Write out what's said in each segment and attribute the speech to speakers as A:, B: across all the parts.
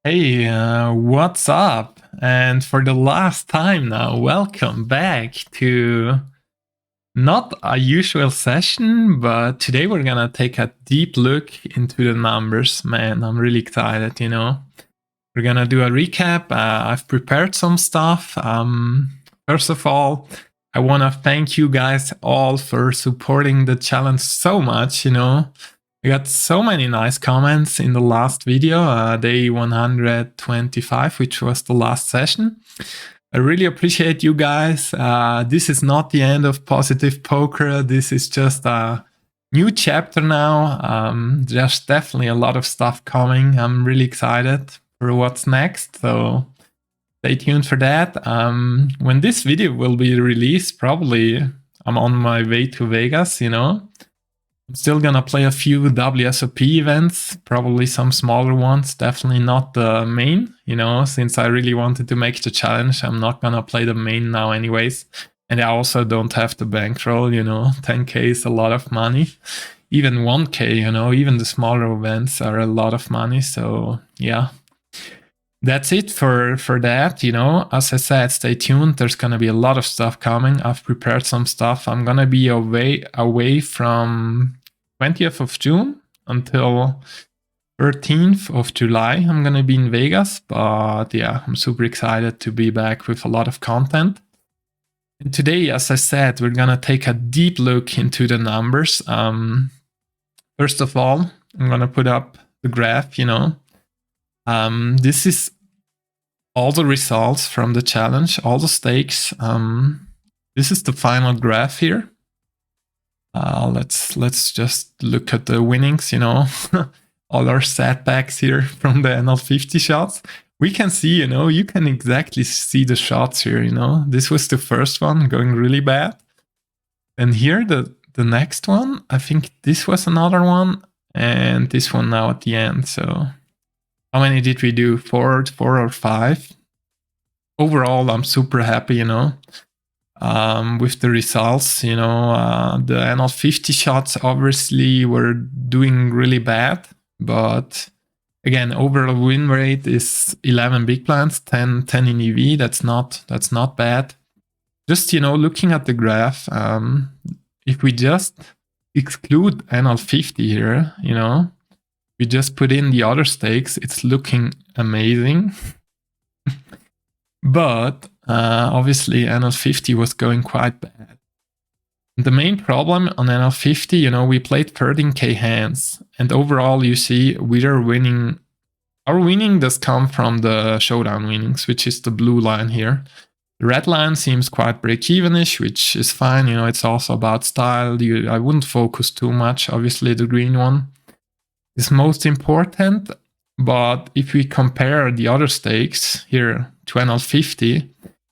A: Hey, what's up? And for the last time now, welcome back to not a usual session, but today we're gonna take a deep look into the numbers. Man, I'm really excited. We're gonna do a recap. I've prepared some stuff. First of all, I wanna thank you guys all for supporting the challenge so much. I got so many nice comments in the last video, day 125, which was the last session. I really appreciate you guys. This is not the end of Positive Poker. This is just a new chapter now. There's definitely a lot of stuff coming. I'm really excited for what's next. So stay tuned for that. When this video will be released, probably I'm on my way to Vegas. I'm still gonna play a few WSOP events, probably some smaller ones, definitely not the main, since I really wanted to make the challenge. I'm not gonna play the main now anyways. And I also don't have the bankroll, 10k is a lot of money. Even 1k, even the smaller events are a lot of money. So yeah, that's it for that. As I said, stay tuned. There's gonna be a lot of stuff coming. I've prepared some stuff. I'm gonna be away from 20th of June until 13th of July. I'm gonna be in Vegas, but yeah, I'm super excited to be back with a lot of content. And today, as I said, we're gonna take a deep look into the numbers. First of all, I'm gonna put up the graph. This is all the results from the challenge, all the stakes. This is the final graph here. Let's just look at the winnings, all our setbacks here from the NL50 shots. We can see, you can exactly see the shots here, This was the first one going really bad. And here, the next one, I think this was another one, and this one now at the end. So how many did we do? Four or five? Overall, I'm super happy, with the results. The NL50 shots obviously were doing really bad, but again, overall win rate is 11 big blinds, 10 in EV. That's not bad. Just looking at the graph, if we just exclude NL50 here, we just put in the other stakes, it's looking amazing. But obviously NL50 was going quite bad. The main problem on NL50, we played 13k hands, and overall you see we are winning. Our winning does come from the showdown winnings, which is the blue line here. The red line seems quite break-even-ish, which is fine. It's also about style. I wouldn't focus too much. Obviously, the green one is most important. But if we compare the other stakes here to NL50,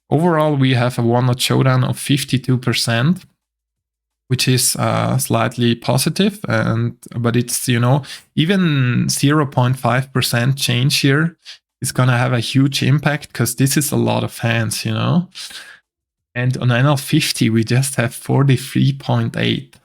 A: overall we have a one-lot showdown of 52%, which is slightly positive. But it's, even 0.5% change here is going to have a huge impact, because this is a lot of hands, And on NL50, we just have 43.8.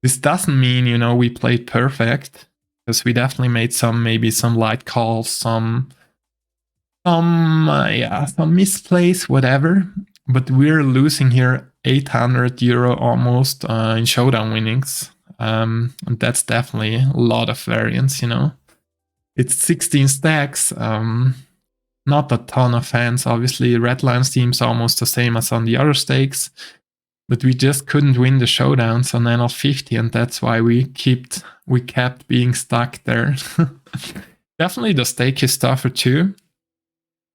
A: This doesn't mean, we played perfect, because we definitely made maybe some light calls, some misplays, whatever. But we're losing here 800 euro almost in showdown winnings. And that's definitely a lot of variance, It's 16 stacks, not a ton of hands. Obviously, red line seems almost the same as on the other stakes. But we just couldn't win the showdowns on NL50, and that's why we kept being stuck there. Definitely the stake is tougher too.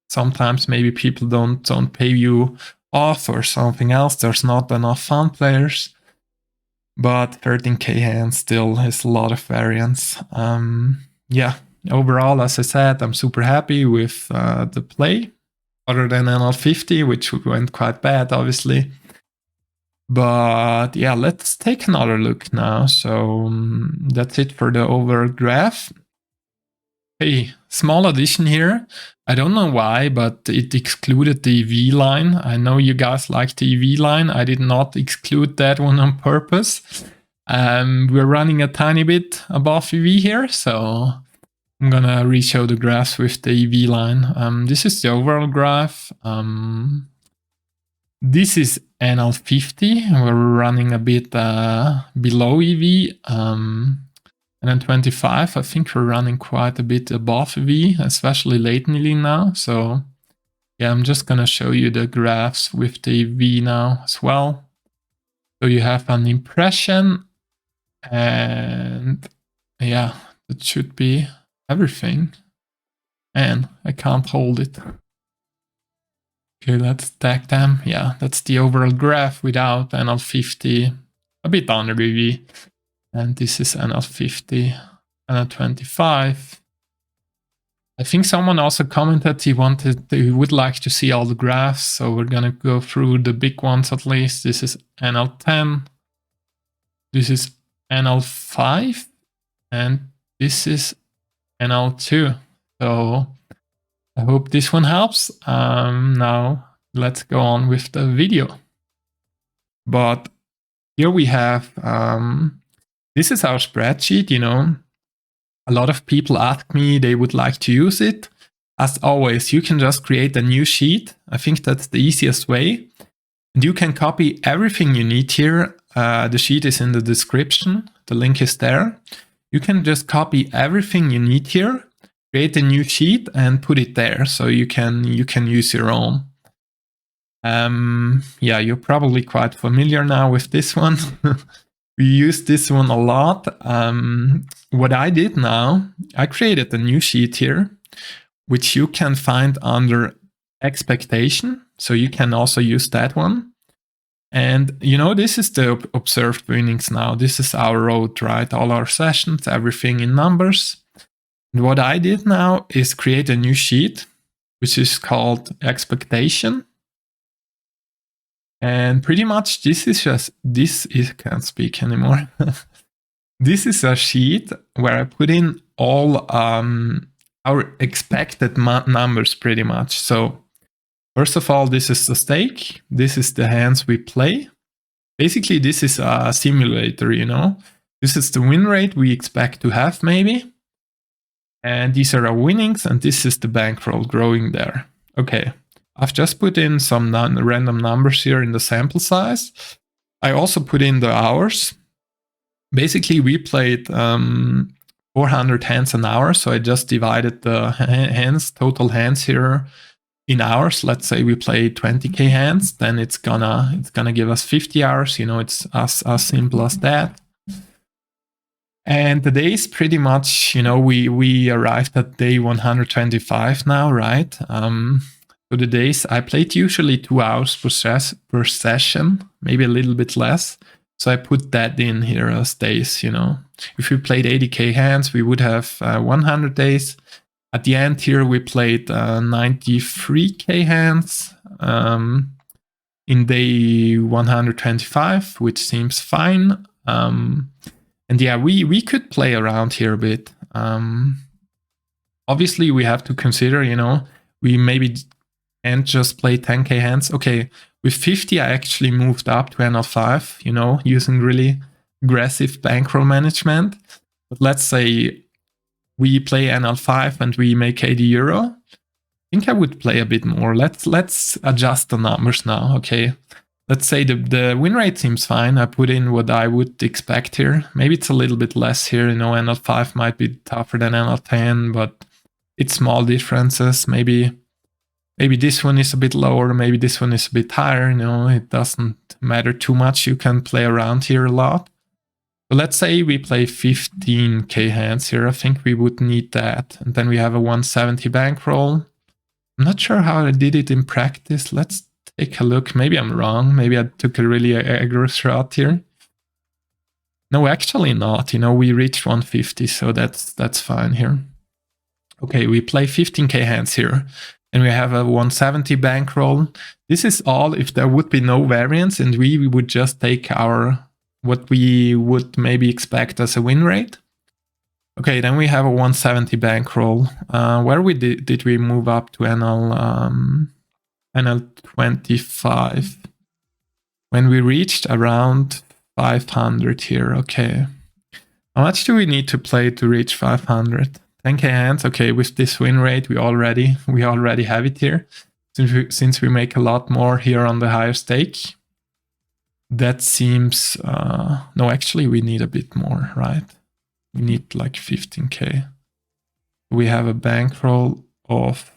A: Sometimes maybe people don't pay you off or something else. There's not enough fun players. But 13k hands still is a lot of variance. Yeah, overall, as I said, I'm super happy with the play, other than NL50, which went quite bad, obviously. But yeah, let's take another look now. So that's it for the overall graph. Hey, small addition here. I don't know why, but it excluded the EV line. I know you guys like the EV line. I did not exclude that one on purpose. We're running a tiny bit above EV here, so I'm gonna re-show the graphs with the EV line. This is the overall graph. This is NL50. We're running a bit below EV. And then 25, I think we're running quite a bit above EV, especially lately now. So yeah, I'm just gonna show you the graphs with the EV now as well. So you have an impression, and yeah, that should be everything. And I can't hold it. Okay, let's tag them. Yeah, that's the overall graph without NL50, a bit under EV. And this is NL50, NL25. I think someone also commented he would like to see all the graphs, so we're gonna go through the big ones at least. This is NL10, this is NL5, and this is NL2. So I hope this one helps. Now let's go on with the video. But here we have, this is our spreadsheet, you know. A lot of people ask me they would like to use it. As always, you can just create a new sheet. I think that's the easiest way. And you can copy everything you need here. The sheet is in the description. The link is there. You can just copy everything you need here, create a new sheet and put it there so you can use your own. Yeah, you're probably quite familiar now with this one. We use this one a lot. What I did now, I created a new sheet here, which you can find under expectation. So you can also use that one. And you know, this is the observed winnings now. This is our road, right? All our sessions, everything in numbers. And what I did now is create a new sheet, which is called expectation. And pretty much can't speak anymore. This is a sheet where I put in all our expected numbers pretty much. So first of all, this is the stake. This is the hands we play. Basically, this is a simulator, you know. This is the win rate we expect to have maybe. And these are our winnings, and this is the bankroll growing there. Okay. I've just put in some random numbers here in the sample size. I also put in the hours. Basically, we played 400 hands an hour, so I just divided the total hands here in hours. Let's say we play 20k hands, then it's gonna give us 50 hours. You know, it's as simple as that. And the days pretty much, you know, we arrived at day 125 now, right? So the days I played usually 2 hours per session, maybe a little bit less. So I put that in here as days, you know. If we played 80k hands, we would have 100 days. At the end here, we played 93k hands in day 125, which seems fine. And yeah, we could play around here a bit. Obviously, we have to consider, you know, we maybe and just play 10k hands. Okay, with 50, I actually moved up to NL5, you know, using really aggressive bankroll management. But let's say we play NL5 and we make 80 euro. I think I would play a bit more. Let's adjust the numbers now, okay? Let's say the win rate seems fine. I put in what I would expect here. Maybe it's a little bit less here, you know, NL5 might be tougher than NL10, but it's small differences. Maybe this one is a bit lower, maybe this one is a bit higher, you know, it doesn't matter too much. You can play around here a lot. So let's say we play 15k hands here. I think we would need that. And then we have a 170 bankroll. I'm not sure how I did it in practice. Let's take a look. Maybe I'm wrong. Maybe I took a really aggro route here. No, actually not. You know, we reached 150, so that's fine here. Okay, we play 15k hands here. And we have a 170 bankroll. This is all if there would be no variance and we would just take what we would maybe expect as a win rate. Okay, then we have a 170 bankroll. Where did we move up to NL25? When we reached around 500 here, okay. How much do we need to play to reach 500? 10k hands. Okay, with this win rate, we already have it here. Since we make a lot more here on the higher stake. That seems no, actually we need a bit more, right? We need like 15k. We have a bankroll of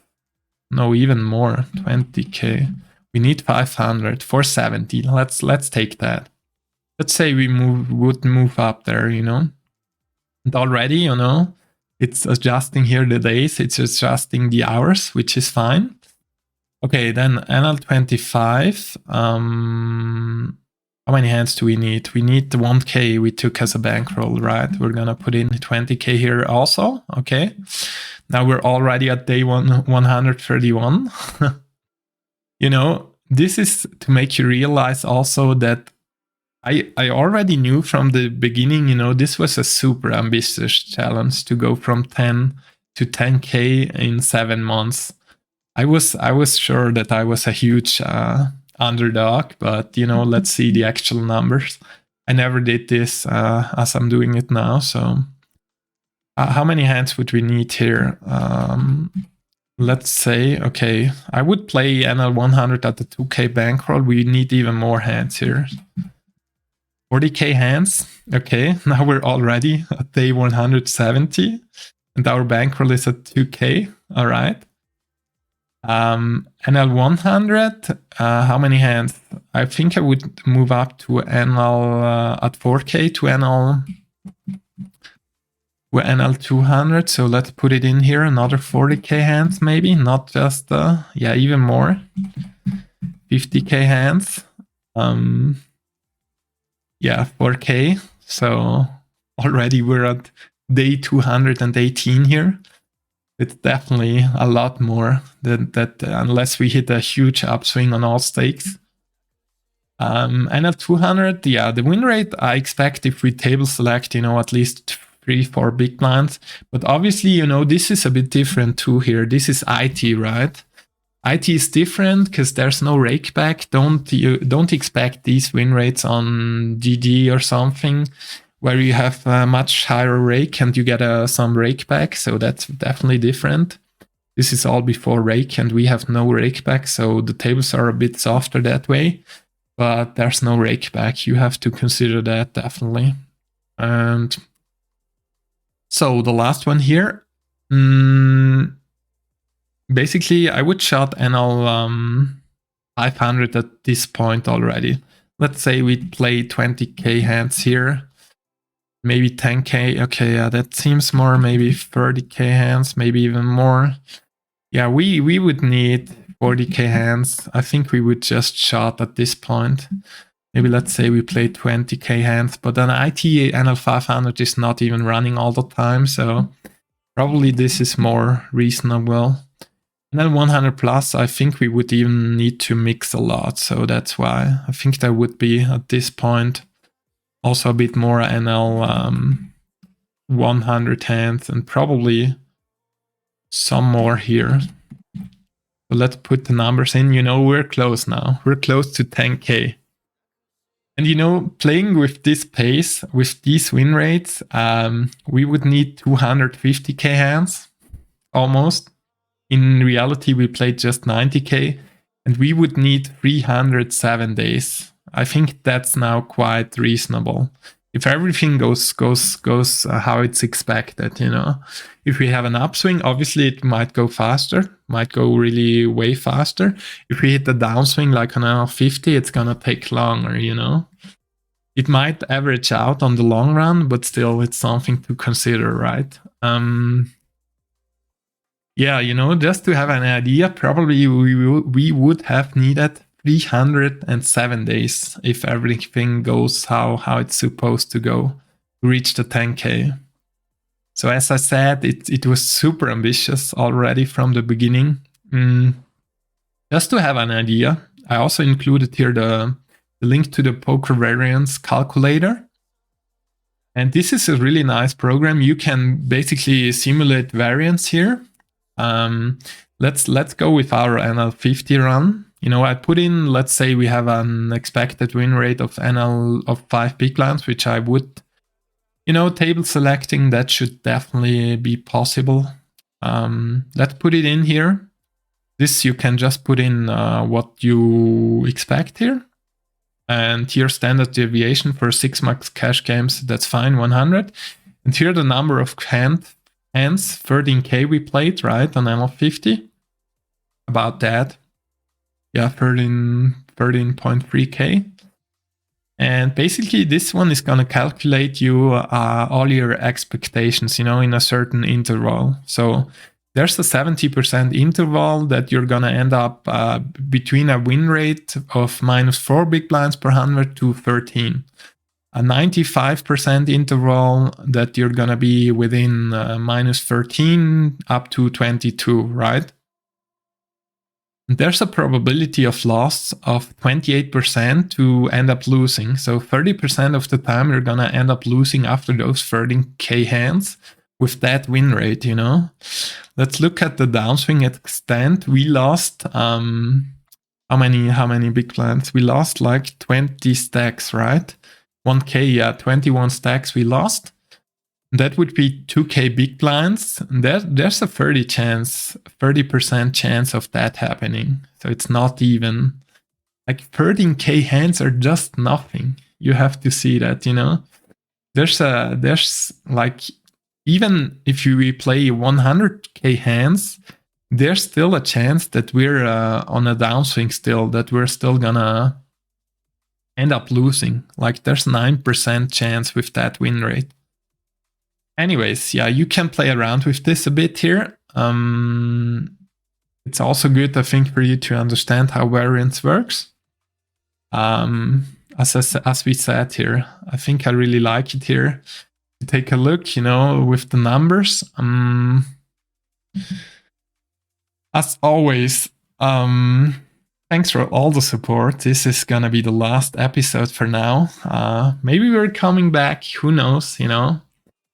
A: no, even more, 20k. We need 500 for 70. Let's take that. Let's say we would move up there, you know. And already, you know, it's adjusting here the days, it's adjusting the hours, which is fine. Okay, then NL25. How many hands do we need? We need the 1k we took as a bankroll, right? We're gonna put in 20k here also. Okay. Now we're already at day 131. You know, this is to make you realize also that I already knew from the beginning, you know, this was a super ambitious challenge to go from 10 to 10k in 7 months. I was sure that I was a huge underdog, but you know, let's see the actual numbers. I never did this as I'm doing it now. So how many hands would we need here? Let's say, okay, I would play NL 100 at the 2k bankroll. We need even more hands here. 40k hands. Okay, now we're already at day 170 and our bankroll is at 2k. All right. NL 100, how many hands? I think I would move up to NL at 4k to NL 200. So let's put it in here, another 40k hands maybe, not just, yeah, even more. 50k hands. Yeah, 4k. So already we're at day 218 here. It's definitely a lot more than that unless we hit a huge upswing on all stakes. And at 200, yeah, the win rate I expect if we table select, you know, at least 3-4 big blinds. But obviously, you know, this is a bit different too here. This is IT, right? IT is different because there's no rake back. Don't expect these win rates on GG or something, where you have a much higher rake and you get some rake back. So that's definitely different. This is all before rake and we have no rake back. So the tables are a bit softer that way, but there's no rake back. You have to consider that definitely. And so the last one here, basically I would shot NL 500 at this point already. Let's say we play 20k hands here. Maybe 10k, okay, yeah, that seems more, maybe 30k hands, maybe even more. Yeah, we would need 40k hands. I think we would just shot at this point. Maybe let's say we play 20k hands, but then IT NL 500 is not even running all the time, so probably this is more reasonable. And then 100 plus, I think we would even need to mix a lot, so that's why I think there would be at this point also a bit more NL 100 hands and probably some more here. So let's put the numbers in. You know, we're close now. We're close to 10k. And you know, playing with this pace, with these win rates, we would need 250k hands almost. In reality, we played just 90k and we would need 307 days. I think that's now quite reasonable. If everything goes how it's expected, you know. If we have an upswing, obviously it might go faster, might go really way faster. If we hit the downswing like on 50, it's gonna take longer, you know. It might average out on the long run, but still it's something to consider, right? Yeah, you know, just to have an idea, probably we would have needed 307 days if everything goes how it's supposed to go to reach the 10k. So as I said, it was super ambitious already from the beginning. Just to have an idea, I also included here the link to the poker variance calculator. And this is a really nice program. You can basically simulate variance here. Let's go with our NL50 run. You know, I put in, let's say we have an expected win rate of NL of 5 big blinds, which I would You know, table selecting, that should definitely be possible. Let's put it in here. This you can just put in what you expect here. And here standard deviation for 6 max cash games, that's fine, 100. And here the number of hands, 13k we played, right, on ML50. About that. Yeah, 13.3k. And basically this one is going to calculate you all your expectations, you know, in a certain interval. So there's a 70% interval that you're going to end up between a win rate of -4 big blinds per 100 to 13. A 95% interval that you're going to be within -13 up to 22, right? There's a probability of loss of 28% to end up losing. So 30% of the time you're going to end up losing after those 13k hands with that win rate, you know. Let's look at the downswing extent. We lost, how many big blinds? We lost like 20 stacks, right? 1k, yeah, 21 stacks we lost. That would be 2k big blinds. There's a 30% chance of that happening. So it's not even like 13k hands are just nothing. You have to see that, you know. There's like, even if we play 100k hands, there's still a chance that we're on a downswing still, that we're still gonna end up losing. Like there's 9% chance with that win rate. Anyways, yeah, you can play around with this a bit here. It's also good, I think, for you to understand how variance works. As we said here, I think I really like it here. Take a look, you know, with the numbers. As always, thanks for all the support. This is gonna be the last episode for now. Maybe we're coming back, who knows, you know.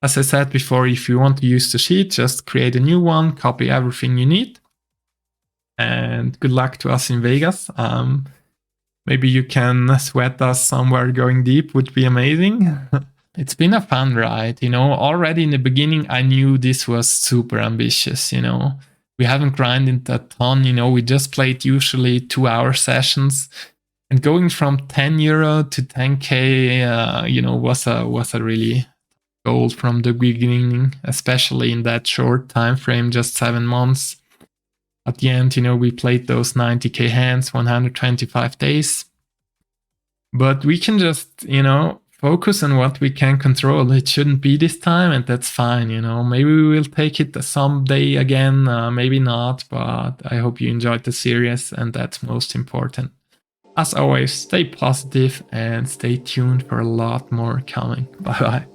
A: As I said before, if you want to use the sheet, just create a new one, copy everything you need. And good luck to us in Vegas. Maybe you can sweat us somewhere going deep, would be amazing. It's been a fun ride, you know. Already in the beginning, I knew this was super ambitious, you know. We haven't grinded a ton, you know. We just played usually 2-hour sessions. And going from 10 euro to 10k, you know, was a really goal from the beginning, especially in that short time frame, just 7 months. At the end, you know, we played those 90k hands, 125 days. But we can just, you know, focus on what we can control. It shouldn't be this time, and that's fine, you know. Maybe we will take it someday again, maybe not, but I hope you enjoyed the series, and that's most important. As always, stay positive and stay tuned for a lot more coming. Bye bye.